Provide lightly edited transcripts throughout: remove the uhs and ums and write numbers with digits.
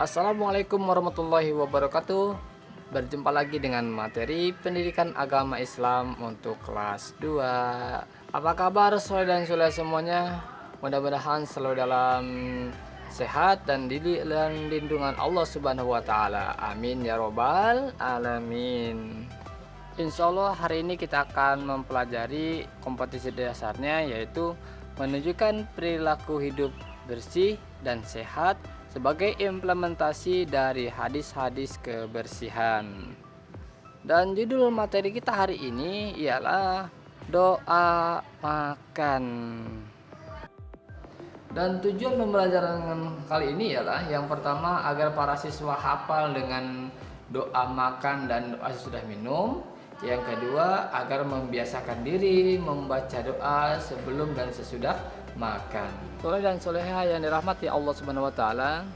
Assalamualaikum warahmatullahi wabarakatuh. Berjumpa lagi dengan materi pendidikan agama Islam untuk kelas 2. Apa kabar saudara dan saudara semuanya? Mudah-mudahan selalu dalam sehat dan lindungan Allah Subhanahu wa taala. Amin ya robbal alamin. Insya Allah hari ini kita akan mempelajari kompetisi dasarnya, yaitu menunjukkan perilaku hidup bersih dan sehat sebagai implementasi dari hadis-hadis kebersihan. Dan judul materi kita hari ini ialah doa makan. Dan tujuan pembelajaran kali ini ialah yang pertama agar para siswa hafal dengan doa makan dan doa sesudah minum. Yang kedua agar membiasakan diri membaca doa sebelum dan sesudah makan. Soleh dan soleha yang dirahmati Allah Subhanahu wa taala.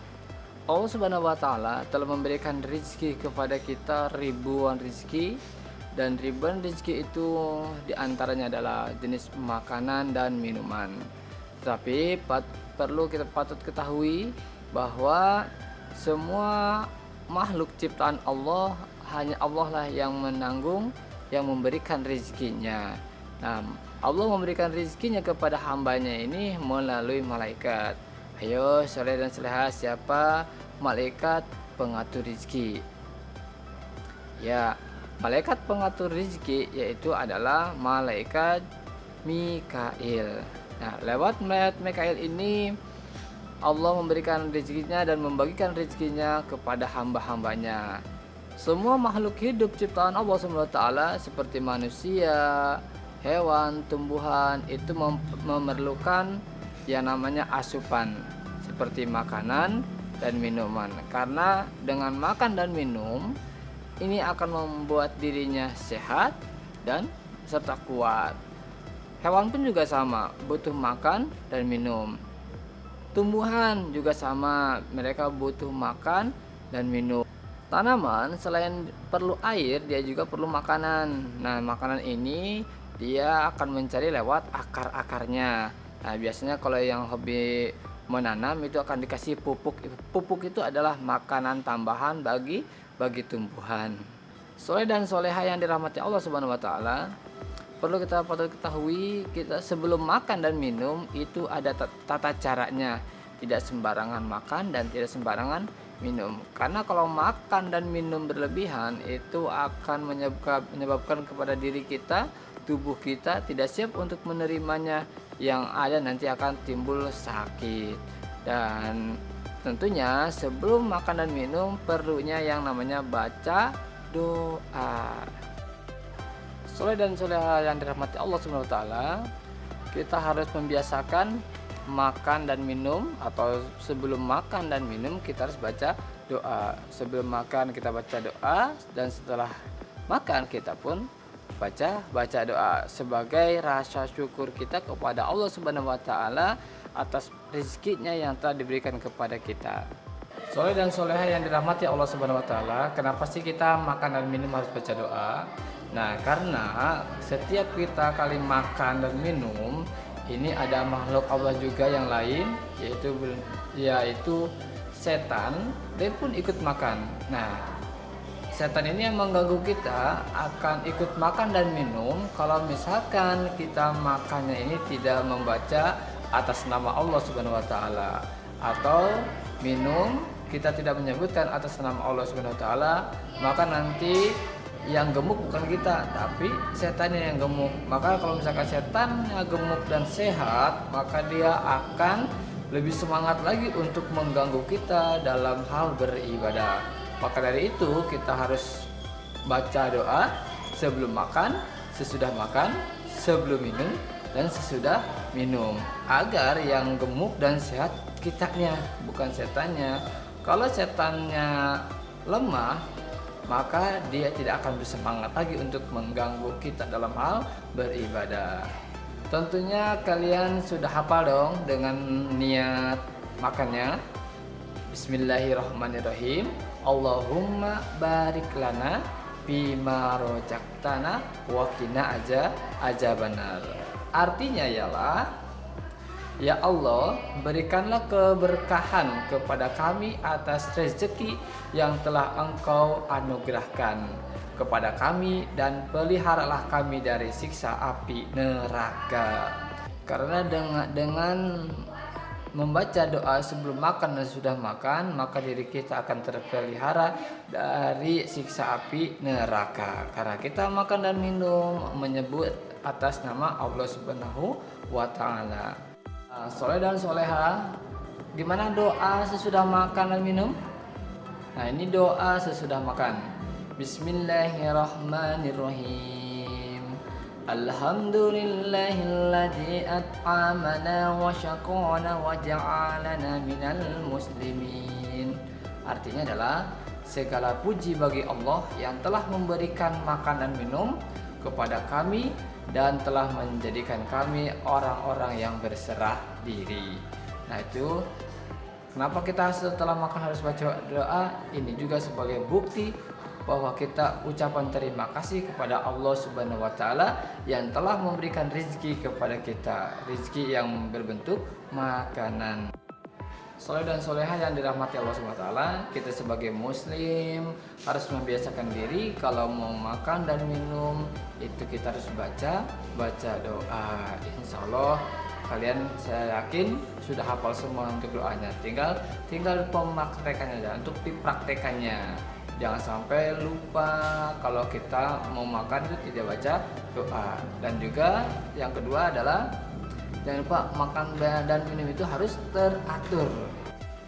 Allah Subhanahu wa taala telah memberikan rezeki kepada kita ribuan rezeki, dan ribuan rezeki itu diantaranya adalah jenis makanan dan minuman. Tapi kita patut ketahui bahwa semua makhluk ciptaan Allah hanya Allah lah yang menanggung, yang memberikan rezekinya. Nah, Allah memberikan rezekinya kepada hambanya ini melalui malaikat. Ayo soleh dan soleha, siapa malaikat pengatur rezeki? Ya, malaikat pengatur rezeki yaitu adalah malaikat Mikail. Nah, lewat malaikat Mikail ini Allah memberikan rezekinya dan membagikan rezekinya kepada hamba-hambanya. Semua makhluk hidup ciptaan Allah SWT seperti manusia, hewan, tumbuhan itu memerlukan yang namanya asupan seperti makanan dan minuman. Karena dengan makan dan minum ini akan membuat dirinya sehat dan serta kuat. Hewan pun juga sama, butuh makan dan minum. Tumbuhan juga sama, mereka butuh makan dan minum. Tanaman selain perlu air, dia juga perlu makanan. Nah, makanan ini dia akan mencari lewat akar-akarnya. Nah, biasanya kalau yang hobi menanam itu akan dikasih pupuk. Pupuk itu adalah makanan tambahan bagi tumbuhan. Soleh dan soleha yang dirahmati Allah Subhanahu wa taala, perlu kita patut ketahui, kita sebelum makan dan minum itu ada tata caranya. Tidak sembarangan makan dan tidak sembarangan minum. Karena kalau makan dan minum berlebihan itu akan menyebabkan kepada diri kita, tubuh kita tidak siap untuk menerimanya, yang ada nanti akan timbul sakit. Dan tentunya sebelum makan dan minum perlunya yang namanya baca doa. Soleh dan soleha yang dirahmati Allah Subhanahu wa taala, kita harus membiasakan makan dan minum, atau sebelum makan dan minum kita harus baca doa. Sebelum makan kita baca doa, dan setelah makan kita pun baca doa sebagai rasa syukur kita kepada Allah Subhanahu wa taala atas rezekinya yang telah diberikan kepada kita. Soleh dan soleha yang dirahmati Allah Subhanahu wa taala, kenapa sih kita makan dan minum harus baca doa? Nah, karena setiap kita kali makan dan minum ini ada makhluk Allah juga yang lain, yaitu setan, dia pun ikut makan. Nah, setan ini yang mengganggu kita akan ikut makan dan minum kalau misalkan kita makannya ini tidak membaca atas nama Allah Subhanahu wa taala, atau minum kita tidak menyebutkan atas nama Allah Subhanahu wa taala, maka nanti yang gemuk bukan kita, tapi setannya yang gemuk. Maka kalau misalkan setannya gemuk dan sehat, maka dia akan lebih semangat lagi untuk mengganggu kita dalam hal beribadah. Maka dari itu kita harus baca doa sebelum makan, sesudah makan, sebelum minum, dan sesudah minum, agar yang gemuk dan sehat kitanya, bukan setannya. Kalau setannya lemah, maka dia tidak akan bersemangat lagi untuk mengganggu kita dalam hal beribadah. Tentunya kalian sudah hafal dong dengan niat makannya. Bismillahirrahmanirrahim. Allahumma barik lana bima rojaktana wa qina azabannar. Artinya ialah, Ya Allah, berikanlah keberkahan kepada kami atas rezeki yang telah Engkau anugerahkan kepada kami, dan peliharalah kami dari siksa api neraka. Karena dengan membaca doa sebelum makan dan sudah makan, maka diri kita akan terpelihara dari siksa api neraka. Karena kita makan dan minum menyebut atas nama Allah Subhanahu wa Ta'ala. Soleh dan soleha, gimana doa sesudah makan dan minum? Nah, ini doa sesudah makan. Bismillahirrahmanirrahim. Alhamdulillahilladzi at'amana wa syaqana wa ja'alana minal muslimin. Artinya adalah segala puji bagi Allah yang telah memberikan makan dan minum kepada kami dan telah menjadikan kami orang-orang yang berserah diri. Nah, itu kenapa kita setelah makan harus baca doa. Ini juga sebagai bukti bahwa kita ucapan terima kasih kepada Allah Subhanahu wa Ta'ala yang telah memberikan rezeki kepada kita, rezeki yang berbentuk makanan. Soleh dan soleha yang dirahmati Allah Subhanahu wa Ta'ala, kita sebagai muslim harus membiasakan diri kalau mau makan dan minum itu kita harus baca doa. Insya Allah kalian, saya yakin sudah hafal semua untuk doanya. Tinggal pemaktekannya dan untuk dipraktekannya. Jangan sampai lupa kalau kita mau makan itu tidak baca doa. Dan juga yang kedua adalah jangan lupa makan dan minum itu harus teratur.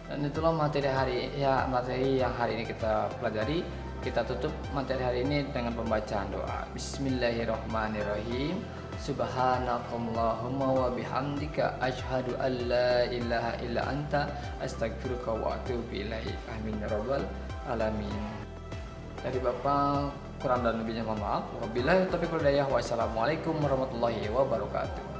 Dan itulah materi yang hari ini kita pelajari. Kita tutup materi hari ini dengan pembacaan doa. Bismillahirrahmanirrahim. Subhanakallahumma wa bihamdika asyhadu an la ilaha illa anta astaghfiruka wa atubu ilaik. Amin ya rabbal alamin. Dari Bapak kurang dan lebihnya mohon maaf. Wabillahi taufiq wal hidayah. Wassalamualaikum warahmatullahi wabarakatuh.